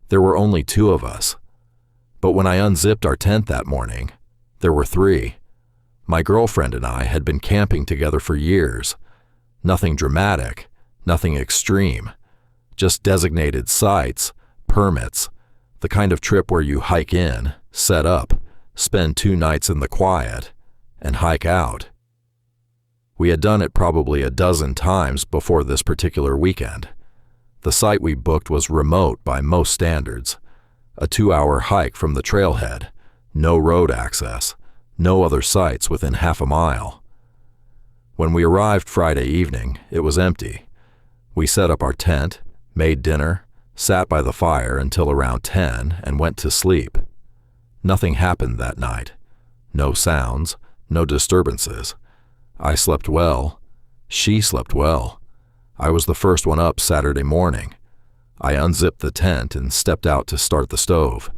There were only 2 of us. But when I unzipped our tent that morning, there were 3. My girlfriend and I had been camping together for years. Nothing dramatic, nothing extreme, just designated sites, permits, the kind of trip where you hike in, set up, spend 2 nights in the quiet, and hike out. We had done it probably a dozen times before this particular weekend. The site we booked was remote by most standards. A 2-hour hike from the trailhead, no road access, no other sites within half a mile. When we arrived Friday evening, it was empty. We set up our tent, made dinner, sat by the fire until around 10 and went to sleep. Nothing happened that night. No sounds, no disturbances. I slept well. She slept well. I was the first one up Saturday morning. I unzipped the tent and stepped out to start the stove.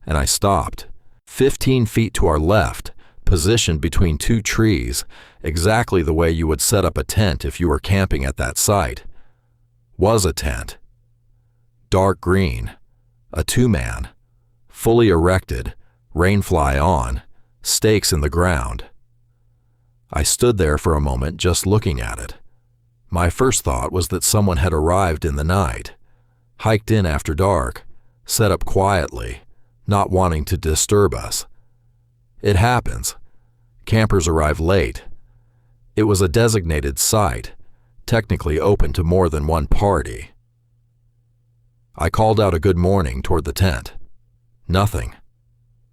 And I stopped. 15 feet to our left, positioned between 2 trees, exactly the way you would set up a tent if you were camping at that site, was a tent. Dark green, a 2-man, fully erected, rainfly on, stakes in the ground. I stood there for a moment just looking at it. My first thought was that someone had arrived in the night, hiked in after dark, set up quietly, not wanting to disturb us. It happens. Campers arrive late. It was a designated site, technically open to more than one party. I called out a good morning toward the tent. Nothing.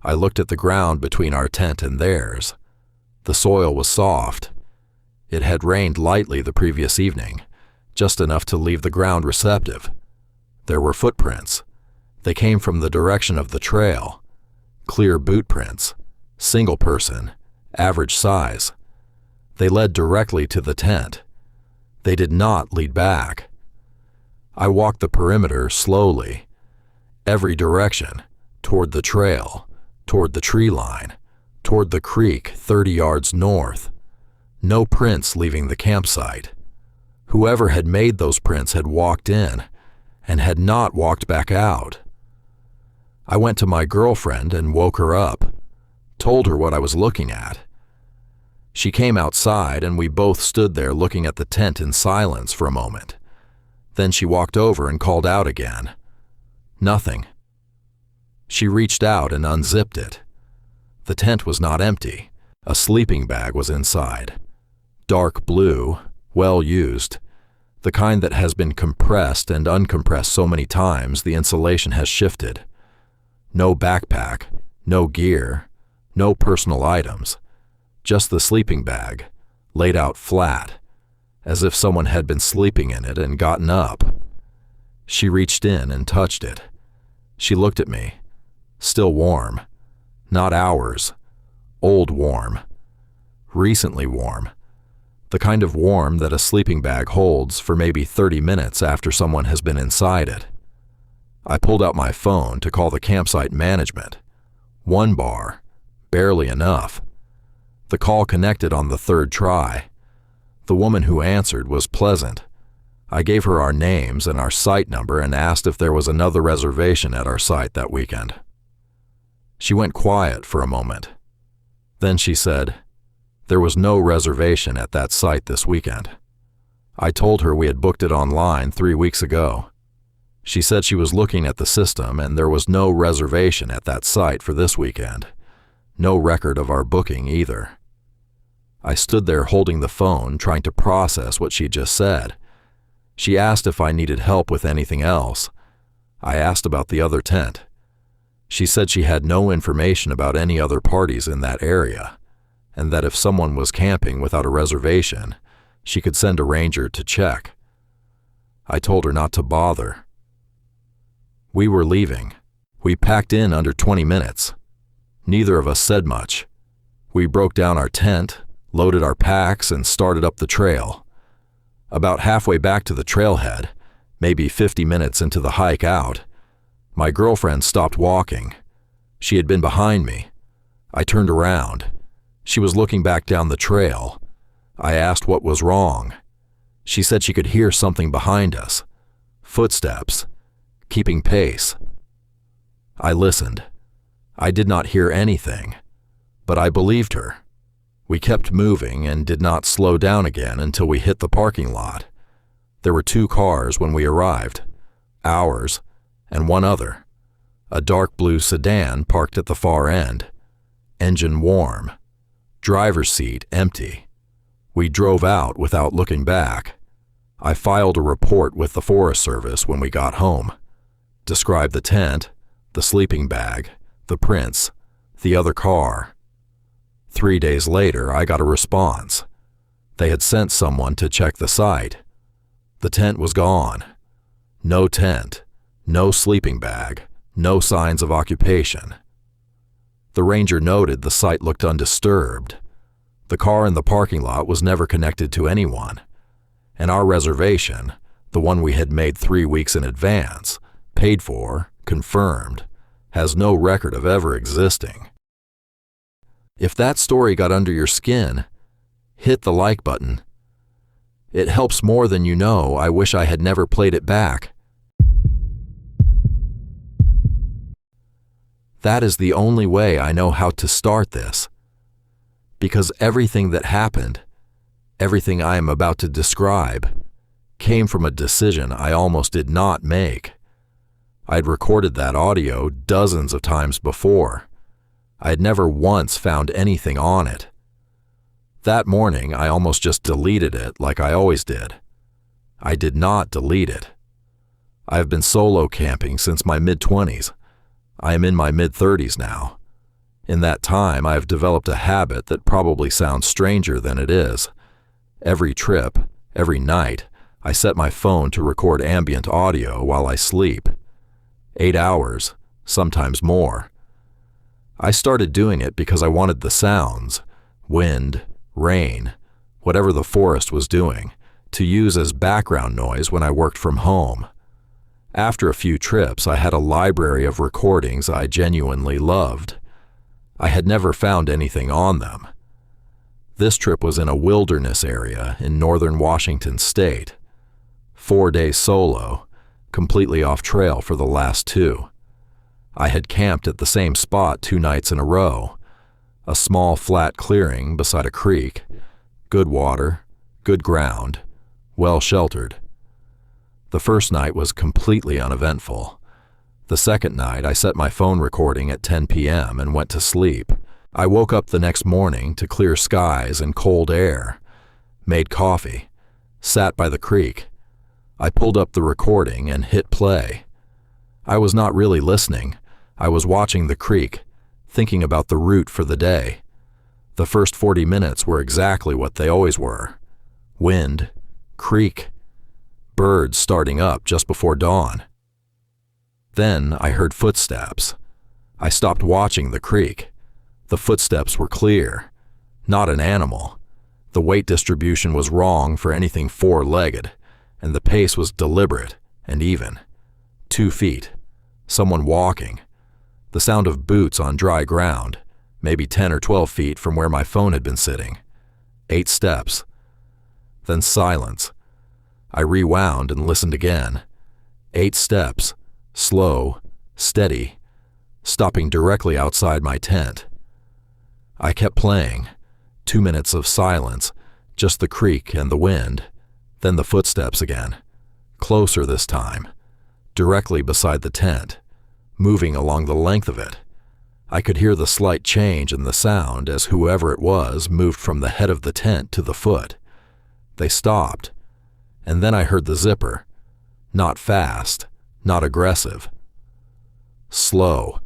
I looked at the ground between our tent and theirs. The soil was soft. It had rained lightly the previous evening, just enough to leave the ground receptive. There were footprints. They came from the direction of the trail. Clear boot prints. Single person. Average size. They led directly to the tent. They did not lead back. I walked the perimeter slowly. Every direction. Toward the trail. Toward the tree line. Toward the creek 30 yards north. No prints leaving the campsite. Whoever had made those prints had walked in and had not walked back out. I went to my girlfriend and woke her up, told her what I was looking at. She came outside and we both stood there looking at the tent in silence for a moment. Then she walked over and called out again. Nothing. She reached out and unzipped it. The tent was not empty. A sleeping bag was inside. Dark blue, well used. The kind that has been compressed and uncompressed so many times the insulation has shifted. No backpack, no gear, no personal items. Just the sleeping bag, laid out flat, as if someone had been sleeping in it and gotten up. She reached in and touched it. She looked at me. Still warm. Not ours. Old warm. Recently warm. The kind of warm that a sleeping bag holds for maybe 30 minutes after someone has been inside it. I pulled out my phone to call the campsite management. 1 bar. Barely enough. The call connected on the 3rd try. The woman who answered was pleasant. I gave her our names and our site number and asked if there was another reservation at our site that weekend. She went quiet for a moment. Then she said, "There was no reservation at that site this weekend." I told her we had booked it online 3 weeks ago. She said she was looking at the system and there was no reservation at that site for this weekend. No record of our booking either. I stood there holding the phone, trying to process what she just said. She asked if I needed help with anything else. I asked about the other tent. She said she had no information about any other parties in that area, and that if someone was camping without a reservation, she could send a ranger to check. I told her not to bother. We were leaving. We packed in under 20 minutes. Neither of us said much. We broke down our tent, loaded our packs, and started up the trail. About halfway back to the trailhead, maybe 50 minutes into the hike out, my girlfriend stopped walking. She had been behind me. I turned around. She was looking back down the trail. I asked what was wrong. She said she could hear something behind us. Footsteps. Keeping pace. I listened. I did not hear anything, but I believed her. We kept moving and did not slow down again until we hit the parking lot. There were 2 cars when we arrived, ours and one other. A dark blue sedan parked at the far end, engine warm, driver's seat empty. We drove out without looking back. I filed a report with the Forest Service when we got home, described the tent, the sleeping bag, the prints, the other car. 3 days later, I got a response. They had sent someone to check the site. The tent was gone. No tent, no sleeping bag, no signs of occupation. The ranger noted the site looked undisturbed. The car in the parking lot was never connected to anyone, and our reservation, the one we had made 3 weeks in advance, paid for, confirmed, has no record of ever existing. If that story got under your skin, hit the like button. It helps more than you know. I wish I had never played it back. That is the only way I know how to start this. Because everything that happened, everything I am about to describe, came from a decision I almost did not make. I'd recorded that audio dozens of times before. I had never once found anything on it. That morning, I almost just deleted it like I always did. I did not delete it. I have been solo camping since my mid-20s. I am in my mid-30s now. In that time, I have developed a habit that probably sounds stranger than it is. Every trip, every night, I set my phone to record ambient audio while I sleep. 8 hours, sometimes more. I started doing it because I wanted the sounds, wind, rain, whatever the forest was doing, to use as background noise when I worked from home. After a few trips, I had a library of recordings I genuinely loved. I had never found anything on them. This trip was in a wilderness area in northern Washington state. 4 days solo, completely off trail for the last 2. I had camped at the same spot 2 nights in a row. A small flat clearing beside a creek. Good water, good ground, well sheltered. The first night was completely uneventful. The second night, I set my phone recording at 10 p.m. and went to sleep. I woke up the next morning to clear skies and cold air, made coffee, sat by the creek. I pulled up the recording and hit play. I was not really listening. I was watching the creek, thinking about the route for the day. The first 40 minutes were exactly what they always were. Wind, creek, birds starting up just before dawn. Then I heard footsteps. I stopped watching the creek. The footsteps were clear. Not an animal. The weight distribution was wrong for anything 4-legged, and the pace was deliberate and even. 2 feet. Someone walking. The sound of boots on dry ground, maybe 10 or 12 feet from where my phone had been sitting. 8 steps. Then silence. I rewound and listened again. 8 steps. Slow, steady, stopping directly outside my tent. I kept playing. 2 minutes of silence, just the creek and the wind, then the footsteps again. Closer this time, directly beside the tent, moving along the length of it. I could hear the slight change in the sound as whoever it was moved from the head of the tent to the foot. They stopped, and then I heard the zipper. Not fast. Not aggressive. Slow,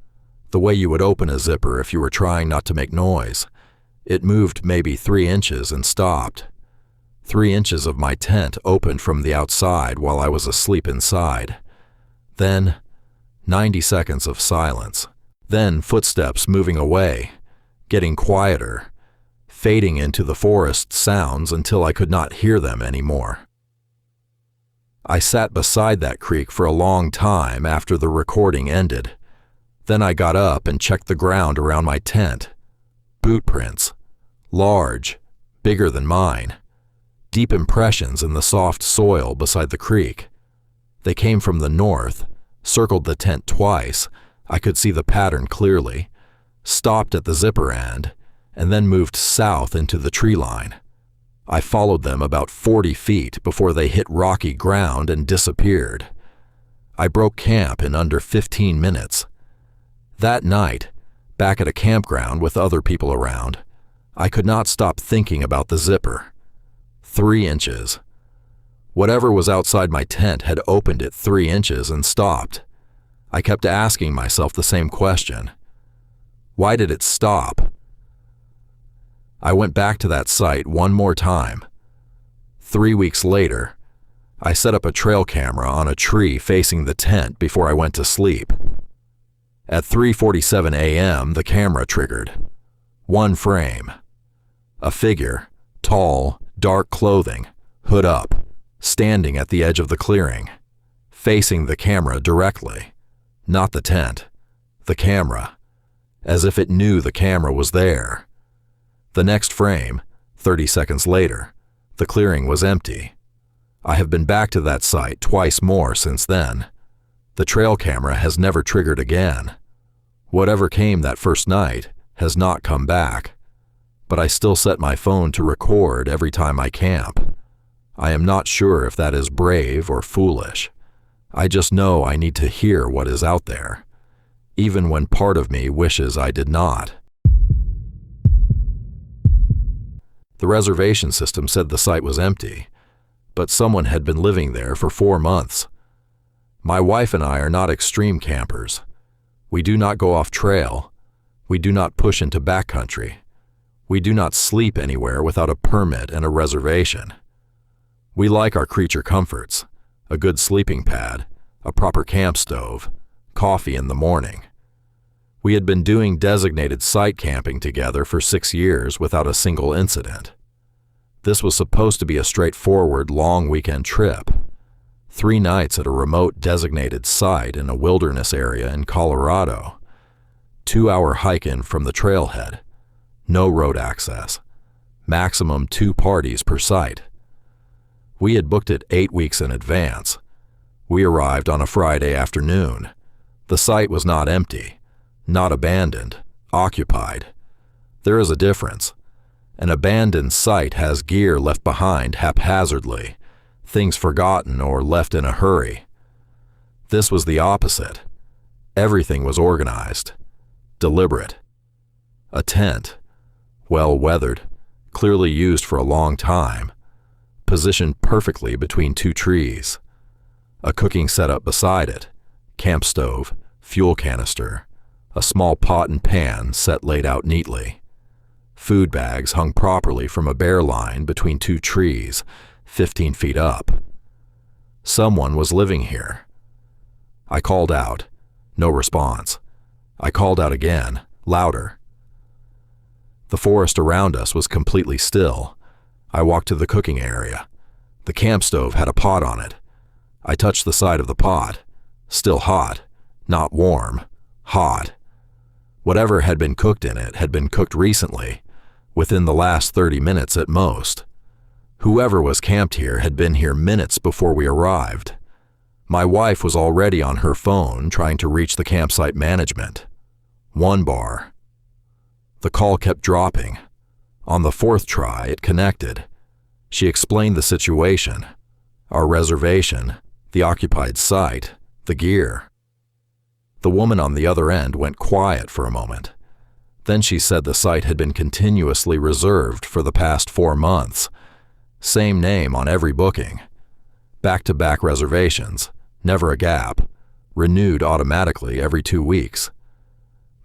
the way you would open a zipper if you were trying not to make noise. It moved maybe 3 inches and stopped. 3 inches of my tent opened from the outside while I was asleep inside. Then, 90 seconds of silence. Then footsteps moving away, getting quieter, fading into the forest sounds until I could not hear them anymore. I sat beside that creek for a long time after the recording ended. Then I got up and checked the ground around my tent. Boot prints. Large, bigger than mine. Deep impressions in the soft soil beside the creek. They came from the north, circled the tent twice, I could see the pattern clearly, stopped at the zipper end, and then moved south into the tree line. I followed them about 40 feet before they hit rocky ground and disappeared. I broke camp in under 15 minutes. That night, back at a campground with other people around, I could not stop thinking about the zipper. 3 inches. Whatever was outside my tent had opened it 3 inches and stopped. I kept asking myself the same question. Why did it stop? I went back to that site one more time. 3 weeks later, I set up a trail camera on a tree facing the tent before I went to sleep. At 3:47 a.m., the camera triggered. 1 frame. A figure, tall, dark clothing, hood up, standing at the edge of the clearing, facing the camera directly. Not the tent, the camera, as if it knew the camera was there. The next frame, 30 seconds later, the clearing was empty. I have been back to that site twice more since then. The trail camera has never triggered again. Whatever came that first night has not come back, but I still set my phone to record every time I camp. I am not sure if that is brave or foolish. I just know I need to hear what is out there, even when part of me wishes I did not. The reservation system said the site was empty, but someone had been living there for 4 months. My wife and I are not extreme campers. We do not go off trail. We do not push into backcountry. We do not sleep anywhere without a permit and a reservation. We like our creature comforts, a good sleeping pad, a proper camp stove, coffee in the morning. We had been doing designated site camping together for 6 years without a single incident. This was supposed to be a straightforward long weekend trip. 3 nights at a remote designated site in a wilderness area in Colorado. 2-hour hike in from the trailhead. No road access. Maximum 2 parties per site. We had booked it 8 weeks in advance. We arrived on a Friday afternoon. The site was not empty, not abandoned, occupied. There is a difference. An abandoned site has gear left behind haphazardly, things forgotten or left in a hurry. This was the opposite. Everything was organized, deliberate. A tent, well weathered, clearly used for a long time, positioned perfectly between 2 trees. A cooking setup beside it, camp stove, fuel canister, a small pot and pan set laid out neatly. Food bags hung properly from a bare line between 2 trees, 15 feet up. Someone was living here. I called out. No response. I called out again, louder. The forest around us was completely still. I walked to the cooking area. The camp stove had a pot on it. I touched the side of the pot. Still hot. Not warm. Hot. Whatever had been cooked in it had been cooked recently, within the last 30 minutes at most. Whoever was camped here had been here minutes before we arrived. My wife was already on her phone trying to reach the campsite management. 1 bar. The call kept dropping. On the 4th try, it connected. She explained the situation, our reservation, the occupied site, the gear. The woman on the other end went quiet for a moment. Then she said the site had been continuously reserved for the past 4 months. Same name on every booking. Back-to-back reservations, never a gap, renewed automatically every 2 weeks.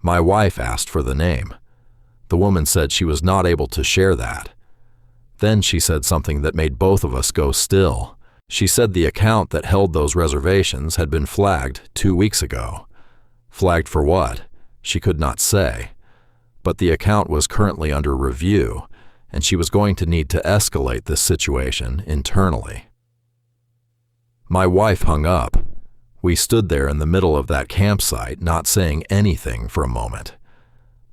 My wife asked for the name. The woman said she was not able to share that. Then she said something that made both of us go still. She said the account that held those reservations had been flagged 2 weeks ago. Flagged for what? She could not say. But the account was currently under review, and she was going to need to escalate this situation internally. My wife hung up. We stood there in the middle of that campsite, not saying anything for a moment.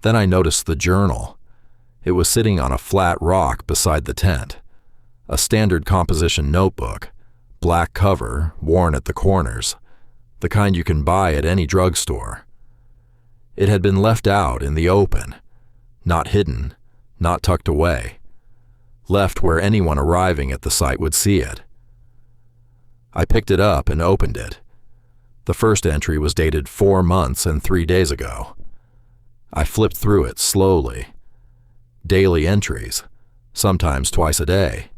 Then I noticed the journal. It was sitting on a flat rock beside the tent. A standard composition notebook, black cover, worn at the corners, the kind you can buy at any drugstore. It had been left out in the open, not hidden, not tucked away, left where anyone arriving at the site would see it. I picked it up and opened it. The first entry was dated 4 months and 3 days ago. I flipped through it slowly. Daily entries, sometimes twice a day.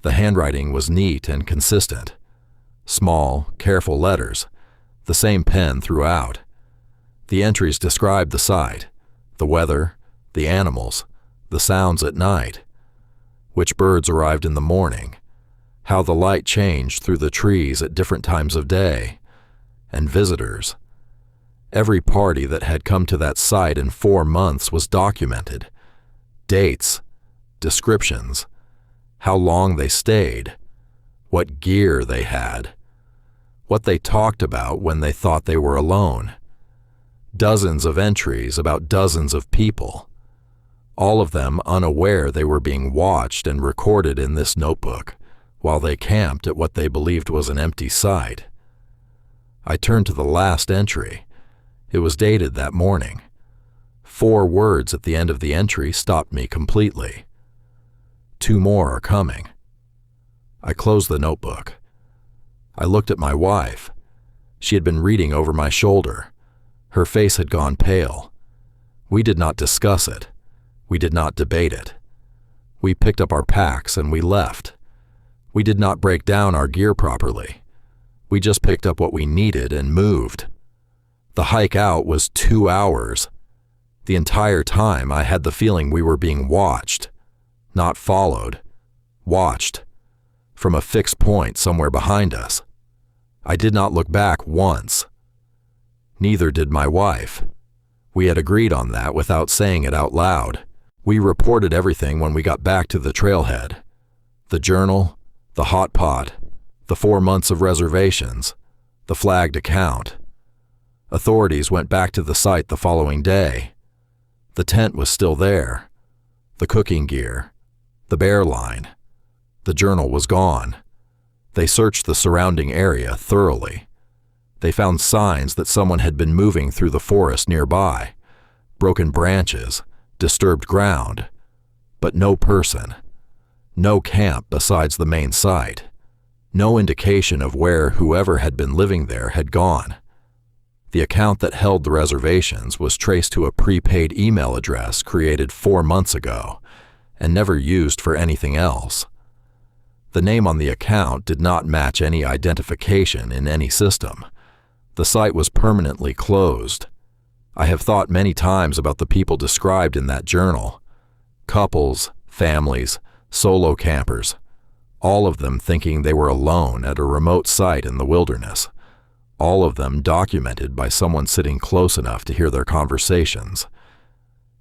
The handwriting was neat and consistent. Small, careful letters, the same pen throughout. The entries described the site, the weather, the animals, the sounds at night, which birds arrived in the morning, how the light changed through the trees at different times of day, and visitors. Every party that had come to that site in 4 months was documented. Dates, descriptions, how long they stayed, what gear they had, what they talked about when they thought they were alone. Dozens of entries about dozens of people, all of them unaware they were being watched and recorded in this notebook while they camped at what they believed was an empty site. I turned to the last entry. It was dated that morning. 4 words at the end of the entry stopped me completely. 2 more are coming. I closed the notebook. I looked at my wife. She had been reading over my shoulder. Her face had gone pale. We did not discuss it. We did not debate it. We picked up our packs and we left. We did not break down our gear properly. We just picked up what we needed and moved. The hike out was 2 hours. The entire time I had the feeling we were being watched, not followed, watched, from a fixed point somewhere behind us. I did not look back once. Neither did my wife. We had agreed on that without saying it out loud. We reported everything when we got back to the trailhead. The journal, the hot pot, the 4 months of reservations, the flagged account. Authorities went back to the site the following day. The tent was still there. The cooking gear, the bear line. The journal was gone. They searched the surrounding area thoroughly. They found signs that someone had been moving through the forest nearby, broken branches, disturbed ground, but no person, no camp besides the main site, no indication of where whoever had been living there had gone. The account that held the reservations was traced to a prepaid email address created 4 months ago and never used for anything else. The name on the account did not match any identification in any system. The site was permanently closed. I have thought many times about the people described in that journal. Couples, families, solo campers, all of them thinking they were alone at a remote site in the wilderness. All of them documented by someone sitting close enough to hear their conversations.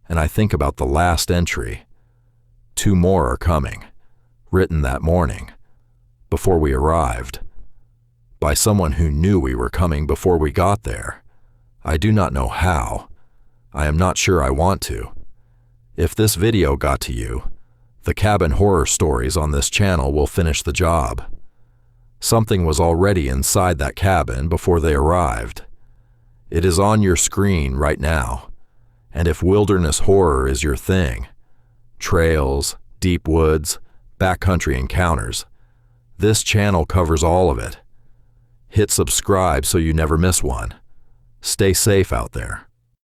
And I think about the last entry. 2 more are coming, written that morning, before we arrived, by someone who knew we were coming before we got there. I do not know how. I am not sure I want to. If this video got to you, the cabin horror stories on this channel will finish the job. Something was already inside that cabin before they arrived. It is on your screen right now, and if wilderness horror is your thing, trails, deep woods, backcountry encounters, this channel covers all of it. Hit subscribe so you never miss one. Stay safe out there.